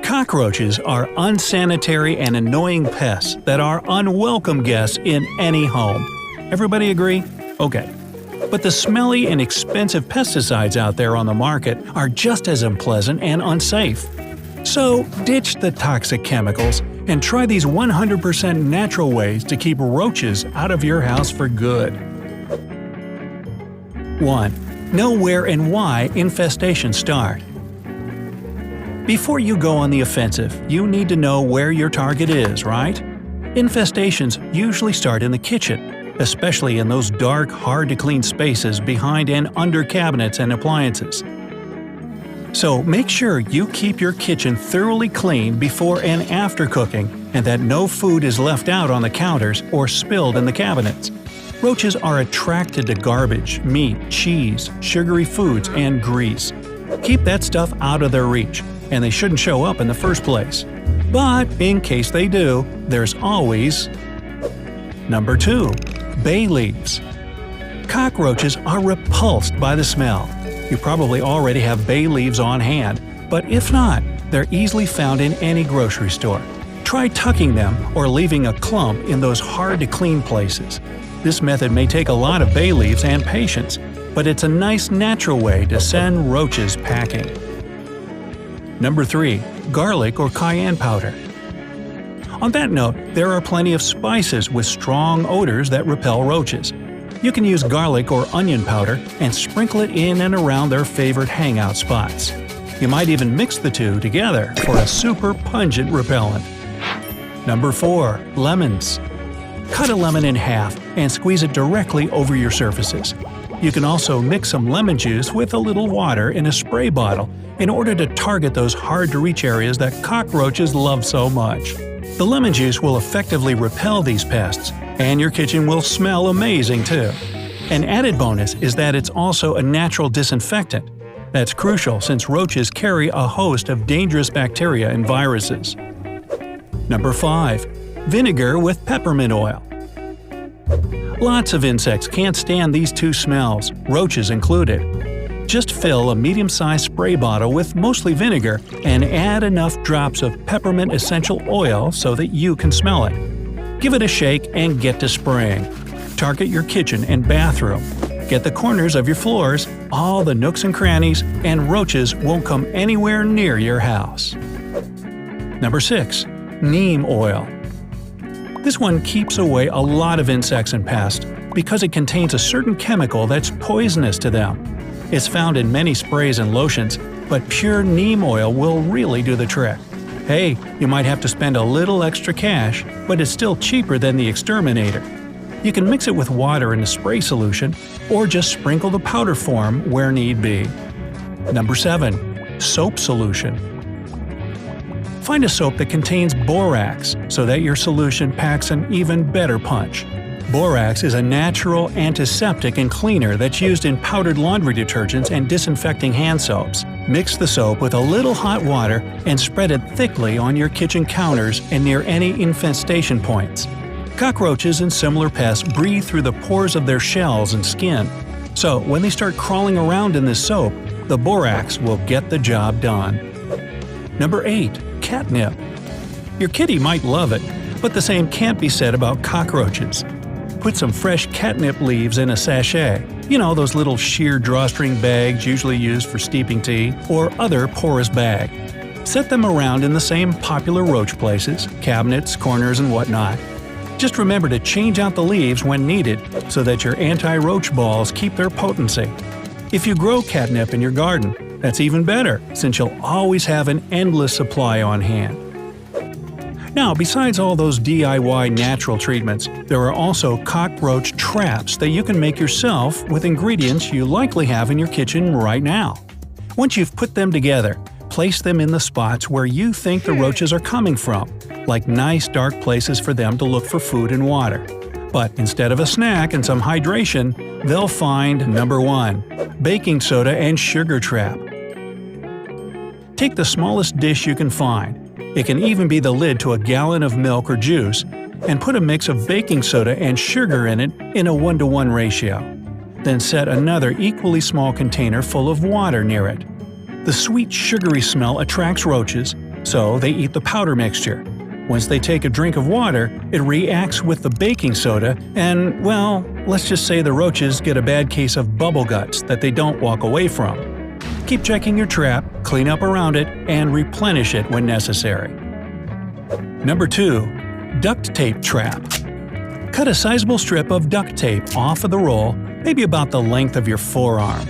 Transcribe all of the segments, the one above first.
Cockroaches are unsanitary and annoying pests that are unwelcome guests in any home. Everybody agree? Okay. But the smelly and expensive pesticides out there on the market are just as unpleasant and unsafe. So, ditch the toxic chemicals and try these 100% natural ways to keep roaches out of your house for good. 1. Know where and why infestations start. Before you go on the offensive, you need to know where your target is, right? Infestations usually start in the kitchen, especially in those dark, hard-to-clean spaces behind and under cabinets and appliances. So make sure you keep your kitchen thoroughly clean before and after cooking, and that no food is left out on the counters or spilled in the cabinets. Roaches are attracted to garbage, meat, cheese, sugary foods, and grease. Keep that stuff out of their reach, and they shouldn't show up in the first place. But in case they do, there's always… Number 2. Bay leaves. Cockroaches are repulsed by the smell. You probably already have bay leaves on hand, but if not, they're easily found in any grocery store. Try tucking them or leaving a clump in those hard-to-clean places. This method may take a lot of bay leaves and patience, but it's a nice natural way to send roaches packing. Number 3. Garlic or cayenne powder. On that note, there are plenty of spices with strong odors that repel roaches. You can use garlic or onion powder and sprinkle it in and around their favorite hangout spots. You might even mix the two together for a super pungent repellent. Number 4. Lemons. Cut a lemon in half and squeeze it directly over your surfaces. You can also mix some lemon juice with a little water in a spray bottle in order to target those hard-to-reach areas that cockroaches love so much. The lemon juice will effectively repel these pests, and your kitchen will smell amazing too. An added bonus is that it's also a natural disinfectant. That's crucial since roaches carry a host of dangerous bacteria and viruses. Number 5. Vinegar with peppermint oil. Lots of insects can't stand these two smells, roaches included. Just fill a medium-sized spray bottle with mostly vinegar and add enough drops of peppermint essential oil so that you can smell it. Give it a shake and get to spraying. Target your kitchen and bathroom. Get the corners of your floors, all the nooks and crannies, and roaches won't come anywhere near your house. Number 6. Neem oil. This one keeps away a lot of insects and pests because it contains a certain chemical that's poisonous to them. It's found in many sprays and lotions, but pure neem oil will really do the trick. Hey, you might have to spend a little extra cash, but it's still cheaper than the exterminator. You can mix it with water in a spray solution, or just sprinkle the powder form where need be. Number 7. Soap solution. Find a soap that contains borax so that your solution packs an even better punch. Borax is a natural antiseptic and cleaner that's used in powdered laundry detergents and disinfecting hand soaps. Mix the soap with a little hot water and spread it thickly on your kitchen counters and near any infestation points. Cockroaches and similar pests breathe through the pores of their shells and skin. So when they start crawling around in this soap, the borax will get the job done. Number 8. Catnip. Your kitty might love it, but the same can't be said about cockroaches. Put some fresh catnip leaves in a sachet, those little sheer drawstring bags usually used for steeping tea, or other porous bag. Set them around in the same popular roach places, cabinets, corners, and whatnot. Just remember to change out the leaves when needed so that your anti-roach balls keep their potency. If you grow catnip in your garden, that's even better, since you'll always have an endless supply on hand. Now, besides all those DIY natural treatments, there are also cockroach traps that you can make yourself with ingredients you likely have in your kitchen right now. Once you've put them together, place them in the spots where you think the roaches are coming from, like nice dark places for them to look for food and water. But instead of a snack and some hydration, they'll find Number 1. Baking soda and sugar trap. Take the smallest dish you can find. It can even be the lid to a gallon of milk or juice, and put a mix of baking soda and sugar in it in a 1-to-1 ratio. Then set another equally small container full of water near it. The sweet sugary smell attracts roaches, so they eat the powder mixture. Once they take a drink of water, it reacts with the baking soda and, well, let's just say the roaches get a bad case of bubble guts that they don't walk away from. Keep checking your trap, clean up around it, and replenish it when necessary. Number 2. Duct tape trap. Cut a sizable strip of duct tape off of the roll, maybe about the length of your forearm.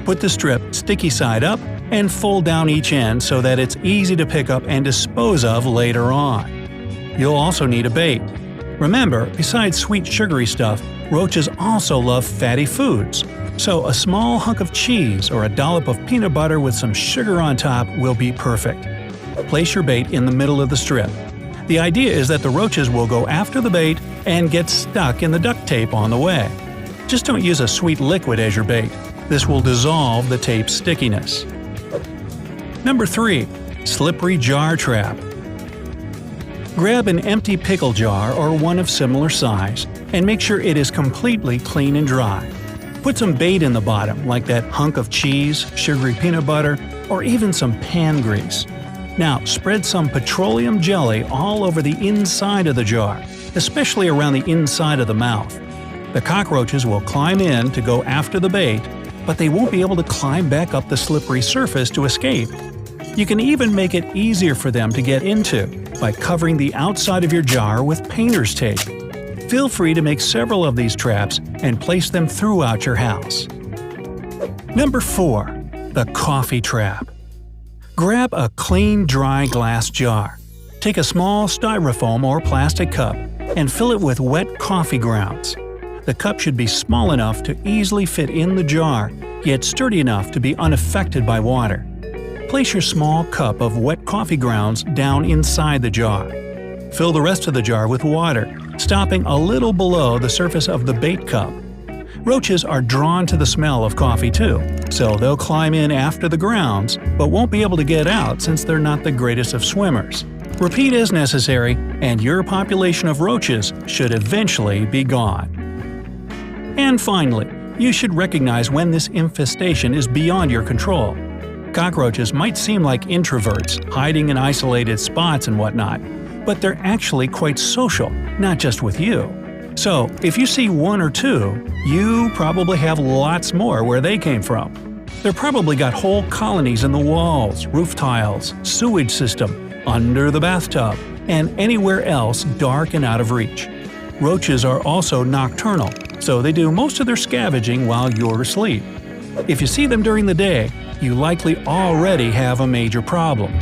Put the strip sticky side up and fold down each end so that it's easy to pick up and dispose of later on. You'll also need a bait. Remember, besides sweet sugary stuff, roaches also love fatty foods. So a small hunk of cheese or a dollop of peanut butter with some sugar on top will be perfect. Place your bait in the middle of the strip. The idea is that the roaches will go after the bait and get stuck in the duct tape on the way. Just don't use a sweet liquid as your bait. This will dissolve the tape's stickiness. Number 3. Slippery jar trap. Grab an empty pickle jar or one of similar size, and make sure it is completely clean and dry. Put some bait in the bottom, like that hunk of cheese, sugary peanut butter, or even some pan grease. Now, spread some petroleum jelly all over the inside of the jar, especially around the inside of the mouth. The cockroaches will climb in to go after the bait, but they won't be able to climb back up the slippery surface to escape. You can even make it easier for them to get into by covering the outside of your jar with painter's tape. Feel free to make several of these traps and place them throughout your house. Number 4. The coffee trap. Grab a clean, dry glass jar. Take a small styrofoam or plastic cup and fill it with wet coffee grounds. The cup should be small enough to easily fit in the jar, yet sturdy enough to be unaffected by water. Place your small cup of wet coffee grounds down inside the jar. Fill the rest of the jar with water, stopping a little below the surface of the bait cup. Roaches are drawn to the smell of coffee too, so they'll climb in after the grounds, but won't be able to get out since they're not the greatest of swimmers. Repeat as necessary, and your population of roaches should eventually be gone. And finally, you should recognize when this infestation is beyond your control. Cockroaches might seem like introverts, hiding in isolated spots and whatnot, but they're actually quite social, not just with you. So, if you see one or two, you probably have lots more where they came from. They've probably got whole colonies in the walls, roof tiles, sewage system, under the bathtub, and anywhere else dark and out of reach. Roaches are also nocturnal, so they do most of their scavenging while you're asleep. If you see them during the day, you likely already have a major problem.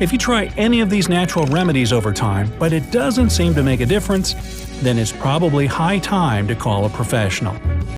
If you try any of these natural remedies over time, but it doesn't seem to make a difference, then it's probably high time to call a professional.